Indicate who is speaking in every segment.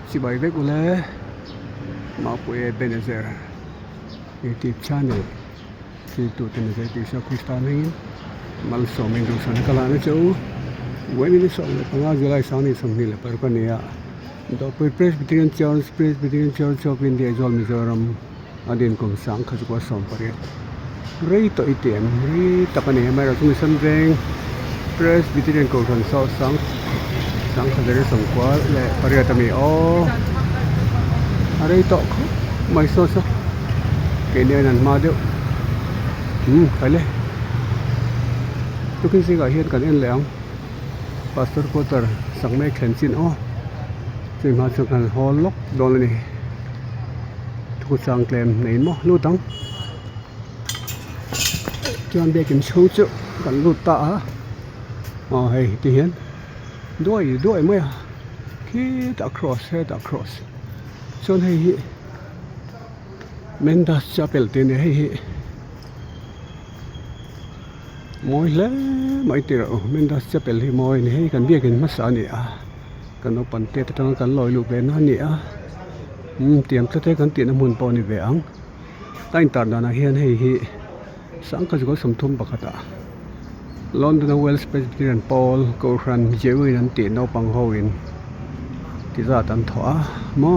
Speaker 1: si bai vek ule ma pui Ebenezer YouTube channel ki tu tin je ti sa Kristan hin mal so men du san kala na chau wen ni so le panga julai sa ni som ni le par pa ne ya do Presbyterian Church of India Jol Mizoram adin kong sang kha ko som pare rei to item ri tapane mai ra tu san reng Presbyterian ko thon so sang kha dere som kwa le pare ta mi o are to mai so ke ne nan ma de phải le tu kin si ga hian kan en leang pastor Potter sang me khen chin o chin ma chu kan hol lok don ni tu sang klem nei mo lu tang chuan be kin chou chu kan lu ta hei ti hian đuổi mới khi ta cross chuan hei hi Mendas Chapel tin hei hi moi le mai tira Mendas Chapel hi moi ni hei kan biakin masa ni kan open te tang kan loi lu ve na ni tiam te kan tin mun po ni ve ang tain tar na hian hei hi sang ka jo som thum bakata London Wells Presbyterian Paul Koran jewi nan ti no pang hoin ti za tan thoa mo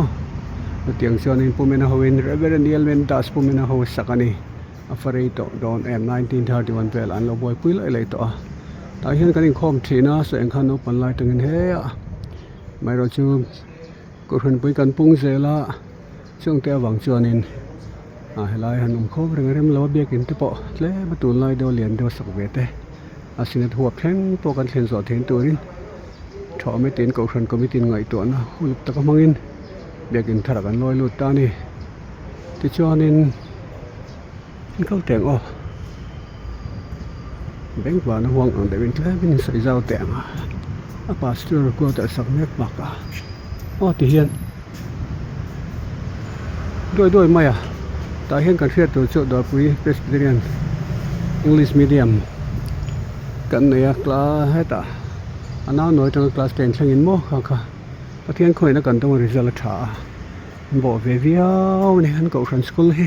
Speaker 1: tiang chuan in pumena hoin Reverend Mendas pumena ho sakani Afarito don M1931 vel an lo boy pui lai to ta hian kan in khom thina so en khan open lai tangin he mai ro chu ko hren pui kan pung zela chung te wang chuan in helai hanum khom rem lo biakin te po tle matul lai do lian do sak ve te asinat huap thleng to kan thlen zo thein turin tho me tin ko hren committee ngai to na hulup ta ka mangin biakin thara kan loi lut ta ni ti chuan in câu tiền bánh và nó hoang ở đây bên trái bên sợi dao tiền pastor của tại sắc nét bạc thì hiền đôi mày tại hiền cần thiết tổ chức đó quý Presbyterian English medium cần này class hết anh nào nói trong class 10 sang in mo khang và thiên khôi nó cần trong result trả bỏ về video này anh cậu trong school he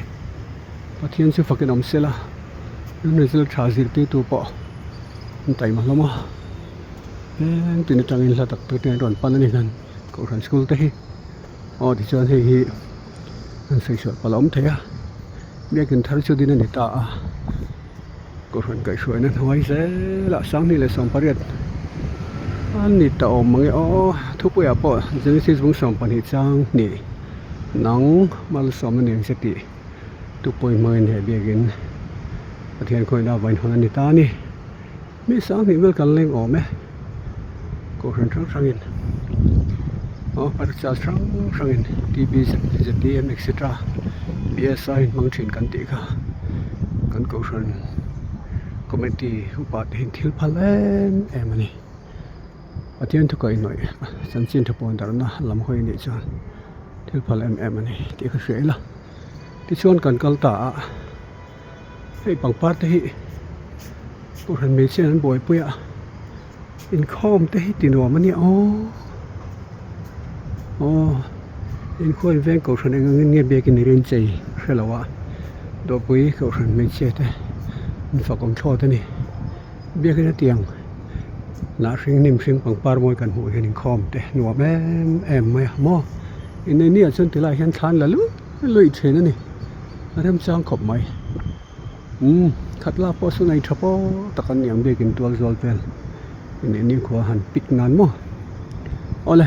Speaker 1: thiên sư Phật ông sẽ là nên sẽ trả gì tới tu bỏ tay mà lắm từ nơi trang in là tập từ nơi đoàn pan này gần cậu thành school tới thì cho thì xây sửa và lắm thế biết kiến thức cho đi nên ta cậu thành cái suối nên hỏi sẽ là sáng nay là xong phát anh đi tàu mà nghe thuốc bôi bỏ dân sinh vùng sống pan hiện trang nè nắng mà sống nên sẽ tị tu poi mai ne biagin athian khoi na vain hona ni ta ni mi sang ni wel kan leng o me ko ran sang in par cha sang in tb zdm etc bsi mang thin kan ti kha kan ko ran committee upat hin thil phalen emani athian thu kai noi san chin thu pon dar na lam hoi ni chan thil phalen emani ti kha sheila ti chuan kan kal ta hei pangpar te hi puran me chen an boy puya in khom te hi tino mani in khoi veng ko thon ang nge be kin rin chei khelawa do pui ko thon me che te in fa kom tho te ni be kin tiang la ring nim ring pangpar moi kan hu hin khom te no em mai mo in nei ni a chon te la hian than la lu lui chen ani ram chang khop mai khatla po su nai thapo takan niam be kin tual zol pel in ni kho han pik nan mo ole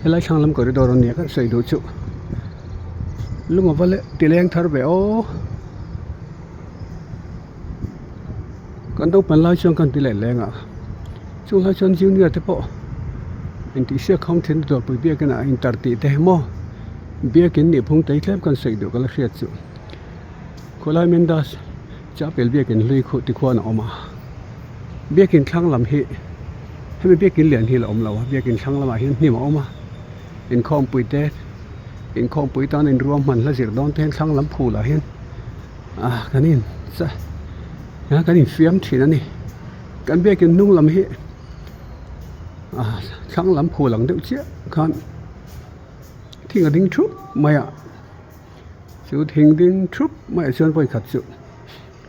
Speaker 1: helai chang lam corridor ni ka sei do chu lunga vale tileng thar be kan do pan lai chang kan tileng lenga chu la chon junior te po in ti se khom thin do pu be kana in tar ti te mo bia kin ni phung tai thlem kan sei do kala hriat chu kholai Mendas Chapel bia kin lui khu ti khona oma bia kin thlang lam hi hemi bia kin lian hi la om lawa bia kin thlang lama hian hnim oma in khom pui tan in ruam man la zir don ten thlang lam phu la hian kanin sa kanin fiam thina ni kan bia kin nung lam hi thlang lam phu lang deuh chia khan ทิ้งดิ้งทรุปไม่อ่ะสิวทิ้งดิ้งทรุปไม่ชวนไปขัดสุ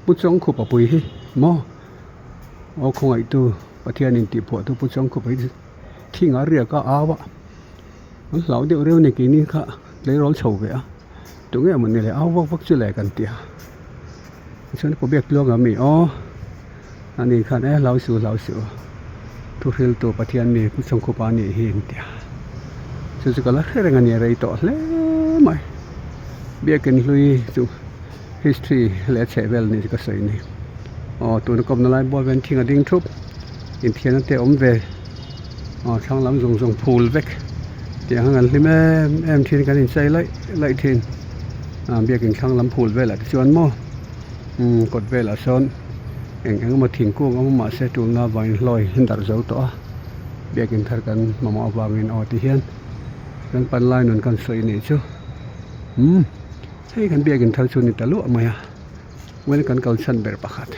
Speaker 1: ปุจงขุบปุ๋ยหม้อเอาคงไอตัวประเทศนินติผัวตัวปุจงขุบไปทิ้งอะไรก็เอาวะเราเดี๋ยวเร็วในกี่นี้ค่ะเลยร้อนเฉาไปอ่ะตรงนี้มันนี่แหละเอาวักจุแลกันเตียฉันก็เบียกลวงกับมีอ๋ออันนี้ค่ะเราสู่ทุเรศตัวประเทศนี้ปุจงขุบอันนี้เห็นเตียสุดๆก็ลักเรื่องนี้อะไรต่อเลยไหมเบียกันลุยสู่ history และเชเวลนี่ก็ใส่นี่อ๋อตัวนักกบนลายบอลเป็นทิ้งดิ้งทรุปอินเทียนนั่นแต่เวอ๋อช่างลำส่งพูลเวกเดี๋ยวงั้นที่แม่ทิ้งกันอินใจไล่ทิ้งเบียกันช่างลำพูลเวล่ะชวนโม่กดเวล่ะซ้อนเองมาทิ้งกุ้งเอามาเสตุลนาบายลอยหินดาร์เจ้าต่อเบียกันทัดกันมาเอาวางเงินเอาที่เฮียนกันปันลายนนกันใส่นี่ชูให้กันเบียกันทัดชนนี่ตะลุมาอ่ะเว้นกันเกาชันเบรปะขัด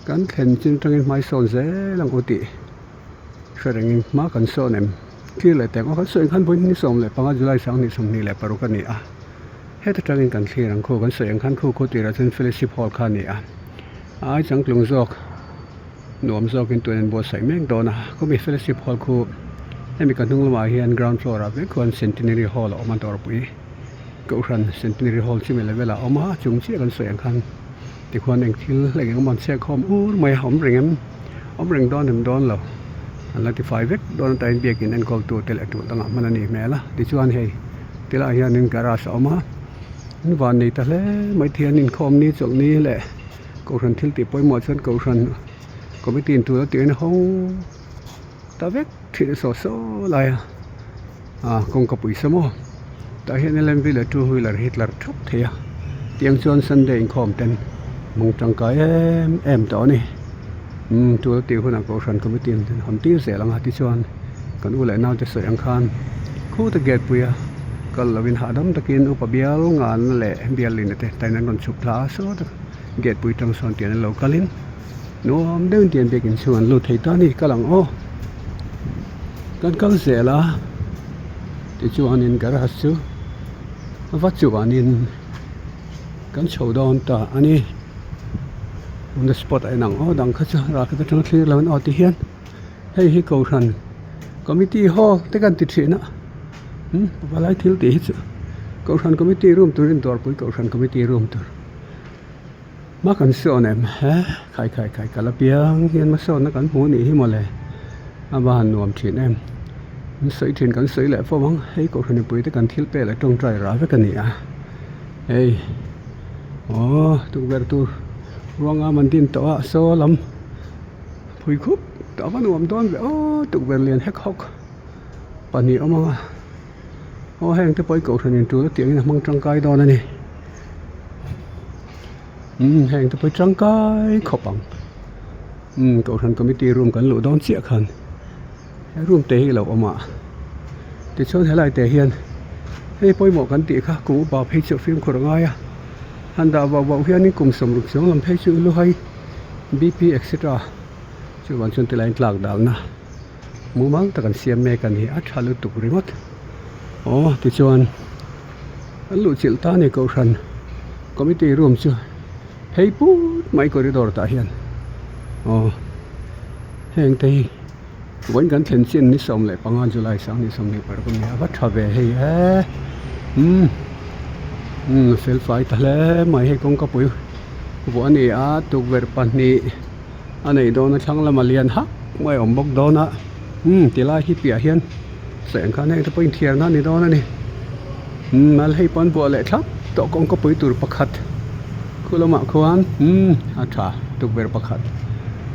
Speaker 1: กันเห็นจึงตรงนี้ไม่โซนเซลังอุติแสดงมากันโซนเอ็มคือเลยแต่ว่าเขาสวยขั้นบนนี่ส่งเลยปังจุไลสังนี่ส่งนี่แหละปรุกันนี่อ่ะให้ตรงนี้กันที่รังคู่กันสวยขั้นคู่โคติราชนฟิลิปซิพอลคันนี่อ่ะจังกลุงซอกหนุ่มซอกเป็นตัวนั้นบัวใส่แมงโดนะก็มีฟิลิปซิพอลคู่ให้มีการทุ่งละมาเฮียนกราวน์ฟลอร์รับควรเซนติเนอรี่ฮอลล์ออกมาตัวปุ๋ยก็คันเซนติเนอรี่ฮอลล์ที่มีเวลาออกมาจุงเชี่ยกันสวยขั้นที่ควรเองที่อะไรอย่างมันเช็คข้อมูลไม่หอมเริงดอนเหรออันละที่ไฟเวกดอนแต่เบียกินอันกอลตัวเตลตัวต่างมันนี่แม่ละที่ชวนให้ที่ละอย่างนึงการาสออกมาวันนี้แต่ละไม่เทียนนินคอมนี้จงนี้แหละก็คันที่ติดไปหมดส่วนก็คันก็ไม่ตีนตัวแล้วตีในห้องตาเวกที่โซอะไรคงกับปุ๋ยสมอแต่เห็นในเล่มวิลเลจูวิลเลฮิตเลอร์ทุกเทียเตียงชวนซันเดย์คอมเต็นมงจังกายเอ็มต่อนี่ตัวตีคนนักโกชันก็ไม่ตีนทำตีเสียหลังหัดที่ชวนกันอุไรน่าจะเสียงคันคู่ตะเกียบปุยก็เราวินหาดำตะกินอุปเบียลงานแหละเบียลินแต่นั้นนนชุบลาโซ่เกียบปุยจังสอนเตียนเรากลินน้องเดินเตียนเบียกินชวนลุดเหตุนี่ก็หลังโอ้กันก็เสียละที่ชวนนินกระหัสวัดจุวานินกันโชว์ดอนตาอันนี้on the spot ไอ้หนังดังเขาจะรักกันทั้งที่เราเอาที่เฮียนให้เกาชันคอมมิตี้ฮอลแต่กันติดเสียนะเวลาที่ติดเกาชันคอมมิตี้ร่วมตัวเรียนตัวปุ๋ยเกาชันคอมมิตี้ร่วมตัวมากันสอนเอ็มใครกันละเปียงเฮียนมาสอนนักกันหัวหนีให้หมดเลยบ้านหนุ่มถิ่นเอ็มใส่ถิ่นกันใส่แหละเพราะว่าให้เกาชันปุ๋ยแต่กันที่เปล่าตรงใจร้ายไว้กันนี่เฮ้ยตัวเวอร์ตัวรวงมันดินตัวโซลำพุยคุบตัวมันรวมต้นแบบตุกเวรเลียนแฮกฮอกปานนี้เอามาแห้งที่ปล่อยเก่าทันยินตัวเตียงนี่มังจังกายตอนนั้นนี่แห้งที่ปล่อยจังกายขบังเก่าทันก็ไม่ตีรวมกันหลุดดอนเสียขันรวมเตะเราเอามาแต่ชนให้ไรเตะเฮียนให้ปล่อยหมอกกันตีค่ะกูบอกให้เจ้าฟิล์มคนง่ายอันดาวบอกเฮียนี่กลุ่มสมรุปสองลำเพชรลุย BP etc ช่วยวันชนตีแรงกลางดาวนะมูมังตะกันเสียมเมกันนี่อัดฮัลโหลตุกริมดที่ชวนอันลุจิลตาในเกาชันคอมมิตี้รวมช่วยให้พูดไม่กอริดอร์ตาเฮียนแห่งที่วันกันเทนซินนิสมเลยปังงานจุไลสังนิสมนี่ปรกุนี่วัดทเวให้เฟลไฟทะเลไม่ให้กงกระปุยวันนี้ตุกเวรปันนี้อันนี้โดนช่างละมาเลียนฮักไม่อมบกโดนตีไล่ที่เปียเฮียนแสงข้างในจะเป็นเทียนนั่นนี่โดนนี่มาให้ปันบัวเลยครับตกกงกระปุยตุรประคัดคุลมาควานอาชาตุกเวรประคัด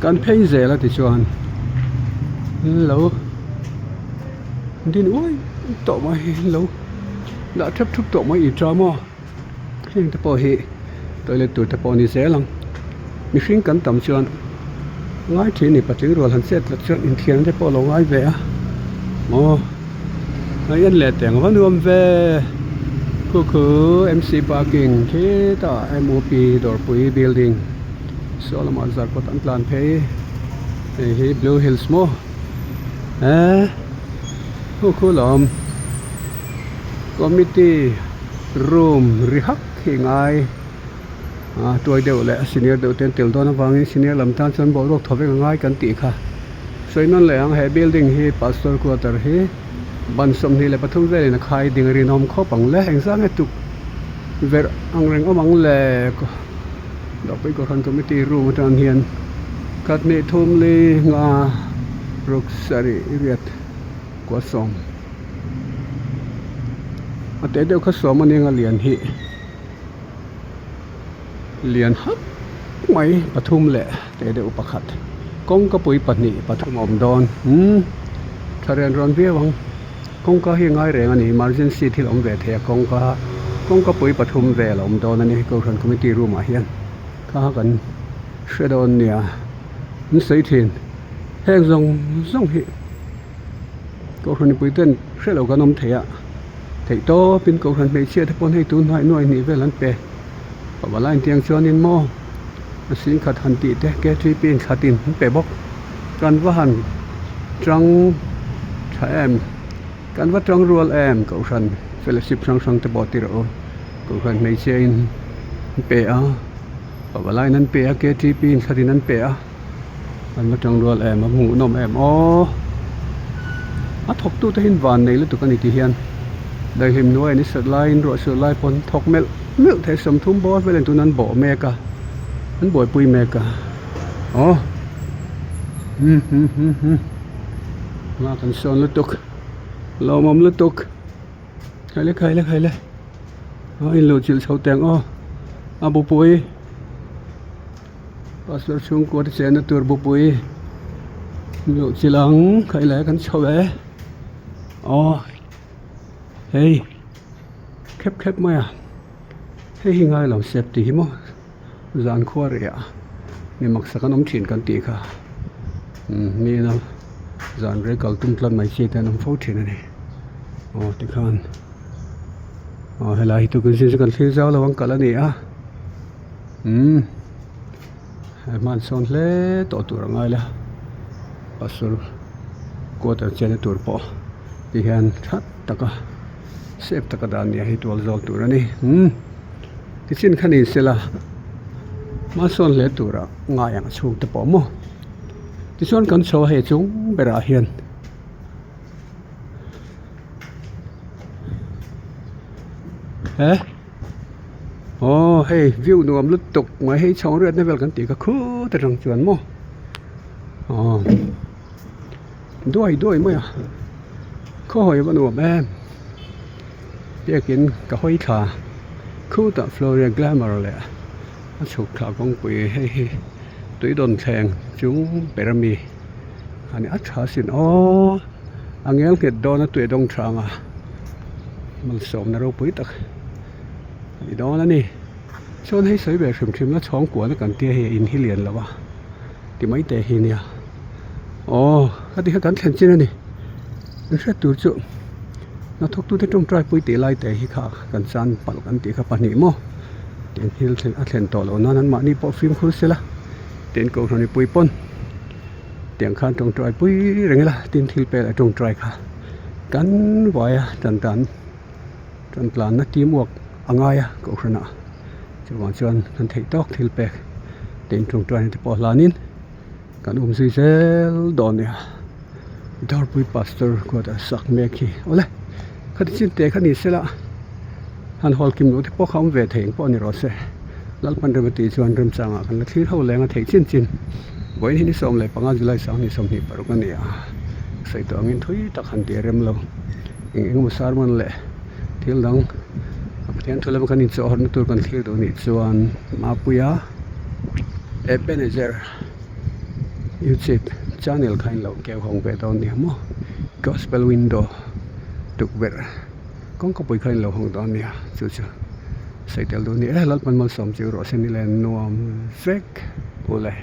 Speaker 1: การเพ่งเจแล้วที่ชวนแล้วดินโอ้ยต่อมาแล้วđã chấp thúc tổ mới ít ra mà hiện tại bảo hệ tôi lấy tuổi tại bảo này dễ lắm mình xin cẩn tầm chuyện ngay thì này bắt chước rồi hắn sẽ là chuyện in thiên để bảo lòng ai về mà ngay anh lệ tiền vẫn luôn về cứ MC parking thế ta MOP door pui building so là mà giờ có tận plan pay thì Blue Hills mo cứ làm committee room rihak hingaiตัวเดียวแหละ senior เดียวเต็มเต็มตัวนะฟัง senior ลำตาลฉันบอกรกทบง่ายกันติค่ะสวยนั่นแหละให้ building ให้ pastor quarter ให้บันสมนี่แหละปฐุมเวลนะใครดิ่งรีนอมข้อปังแลแห่งสร้างให้ตุกเวรอังเรงอมังแลก็ดอกไปก็คัน committee room ทางเฮียนกัดเนทุมลีงารุกสรีเรียดกว่าสมแต่เดี๋ยวเขาสมมันยังเรียนที่เรียนฮับไม่ปฐุมแหละแต่เดี๋ยวอุปขัดกงก็ปุยปัดนี่ปฐุมอมดอนถ้าเรียนรอนเบี้ยวังกงก็เฮียง่ายแรงอันนี้ emergency ที่อมเวทเทียกงก็ปุยปฐุมเวลอมดอนอันนี้ก็คัน committee room มาเฮียนข้ากันเชื่อดอนเนี่ยมันใส่เทียนแห้งส่งที่ก็คันปุยเต้นเชื่อเราก็นมเทียไถ่โตเป็นกคันไปเชื่อที่ปนให้ตูนหน่อยนี่เวลันเปปะว่าลายเตียงชวนนินโมสินขัดหันติเตแกทรีปีนขัดตินเปบอกกันว่าหันจังชาแอมกันว่าจังรัวแอมกคันเฟลสิบสังตะบอติโรกคันไม่เชื่อเปะปะว่าลายนั้นเปะแกทรีปีนขัดตินนั้นเปะกันว่าจังรัวแอมหูนมแอมทกตู้ตะหินหวานในฤดูกาลนี้ที่เฮียนได้เห็นน้อยนี่สุดลายรัวสุดลายพนทกเมลเทสมทุ่มบอสเวลาตัวนั้นบ่อเมกะนั้นบ่อยปุยเมกะมากันโซนลุตุกเรามอมลุตุกใครเลยอินโลจิลเฉาแตงบุปุยปัสสาวะชุงกวดเสนตัวบุปุยโลจิลังใครเลยกันเฉาเฮ้ยแคบไหมให้หิงไงเราเซฟตีมั้งจานขั้วเรียนี่มักสักน้ำฉีนกันตีค่ะนี่นะจานเรียกเอาตุ้มพลันไม่เชี่ยแต่น้ำฟูฉีนนี่ที่ข้างให้ลายตัวกันสิกันที่เจ้าระวังกันแล้วนี่ให้มันส่วนเล่ตัวง่ายแล้วปัสสาวะกวดเจนตัวปอที่เห็นชัดตะกะเซฟตะกะดานเนี่ยให้ตัวจอลตัวนี่ที่สิ้นขันนี้เสร็จละมาส่วนเล็ตัวละง่ายอย่างชูตะปอมที่ส่วนกันโชว์ให้จุงเบราเฮียนเฮ้ยวิวนวมลุดตกมาให้ช่องเรือนในเวลกันตีก็คือแต่รังจวนมั้งด้วยมั้ยข้อหอยวันวมแอมเรียกกินกับหอยขาคู่ต่อฟลอเรียแกลมอร์เลยฉุกขาของปุ๋ยให้ตุ้ยโดนแทงจุ้งเปรมีอันนี้อัจฉริยะอังเกลเกิดโดนตุ้ยดงทางมันสมนรกปุ๋ยตักนี่โดนแล้วนี่ชวนให้สวยแบบชิมแล้วช้องกวนแล้วกันเตี้ยเฮอินที่เรียนแล้ววะที่ไม่แต่เฮเนี่ยก็ที่กันแข่งจริงนี่นั่นแค่ตัวจุนักทกตัวที่ตรงใจปุยตีไล่แต่ฮิขากันซันปัลกันตีขับปนิโมเตียนฮิลอัตเลนโตโลนั้นมานี่พอฟิล์มคุสละเตียนโกงนี่ปุยปนเตียงข้างตรงใจปุยอะไรเงี้ยล่ะเตียนทิลเปล่าตรงใจค่ะกันไว้จันปลานักทีมวกอ่างไงก็ขนาดจะวางชวนกันเทตอกทิลเปกเตียนตรงใจที่ปอลานินกันซีเซลดอนเนี่ยดอร์ปุยพาสเตอร์ก็จะสักเมคีโอ้เลยขัดชิ้นเตะขัดนิสละฮันฮอลกิมรู้ที่พวกเขาเวทเองพวกนี้รอเซ่ลัลปันเริ่มตีชวนเริ่มสั่งกันแล้วที่เขาแรงกันเทชิ้นวันนี้นิสมเลยปังอาจุไลสังนิสมนี่ปรุกันเนี่ยใส่ตัวเงินทุยตักหันเตียเริ่มเราเองมุสาร์มันเลยที่หลังเทียนทุเรศกันนิสอร์นตัวกันที่ตัวนี้ชวนมาปุยาเอเปเนเจอร์ยูทูบchannel ขันเราเกี่ยวของเวทตอนนี้มั้ง gospel window ตุกเวรก้องก็ไปขันเราของตอนนี้จู่ๆใส่เตลตัวนี้แล้วมันมาสมจิ๋วรอเส้นนี่แหละนวมเฟกโอเลย